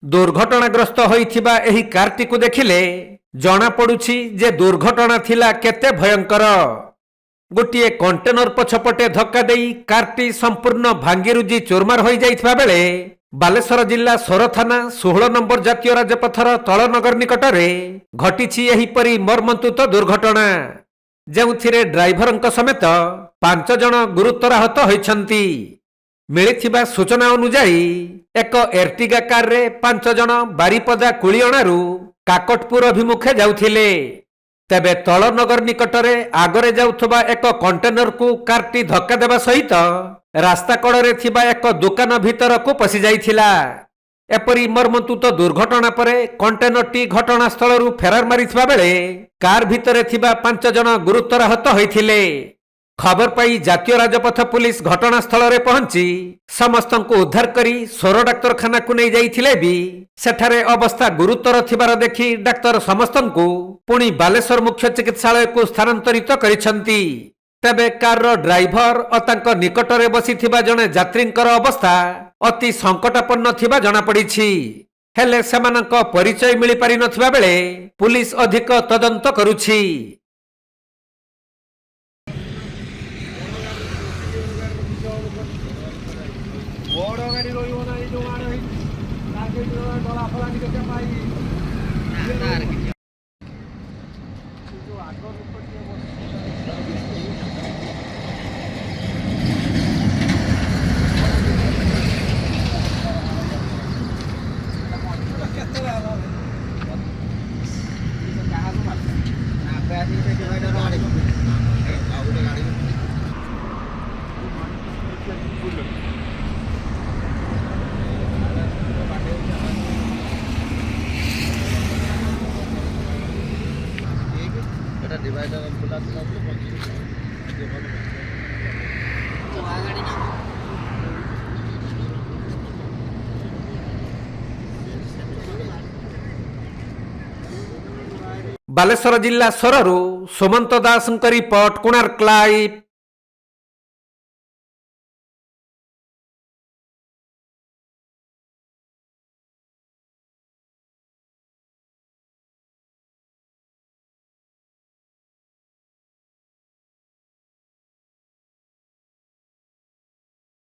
दुर्घटनाग्रस्त होइथिबा एही कारटी को देखिले जना पड़ुछि जे दुर्घटना थिला केते भयंकर। गोटिए कंटेनर पछपटे धक्का देई कारटी संपूर्ण भांगीरुजी चोरमार होई जाइथिबा बेले बालेश्वर जिला सोर थाना 16 नंबर जातीय राजपथर तलनगर निकटरे घटिछि एहीपरि मर्मन्तुत दुर्घटना, जेउथिरे ड्राइभरंक समेत 5 जण गुरुतर आहत होइछन्ति। मिलिथिबा सूचना अनुसार एक एर्टिगा कार रे 5 जण बारिपदा कुलियणारू काकटपुर अभिमुखे जाउथिले। तेबे तलनगर निकटरे आगरे जाउथबा एक कंटेनर को कारटी धक्का देबा सहित रास्ता कड़रे थिबा एक दुकान भीतर को पसी जाइथिला। एपरी मर्मन्तुत दुर्घटना परे कंटेनरटी घटनास्थल फेरार मारिथिबा बेले कार भितरे थिबा 5 जण गुरुतर आहत होइथिले। खबर पाई जातीय राजपथ पुलिस घटनास्थल रे पहुंची समस्तंको उद्धार करी सोर डाक्तरखाना को नहीं जाइथिले भी सेठारे अवस्था गुरुतर थिबार देखि डाक्तर समस्तंको पुणी बालेश्वर मुख्य चिकित्सालय को स्थानांतरित करिसंती। तेबे कार रो ड्राइवर और तांको निकटरे बसिथिबा जणे यात्रींकर अवस्था अति संकटापन्न थिबा जणा पड़िछि। हेले सेमानंको परिचय मिली पारि नथिबा बेले पुलिस अधिक तदंत करुछि। बड़ गाड़ी रही जो आड़े गला फला टे पाई डिवाइडर खुला बालेश्वर जिला सोररू सुमंत दास रिपोर्ट कोणार्क लाइव।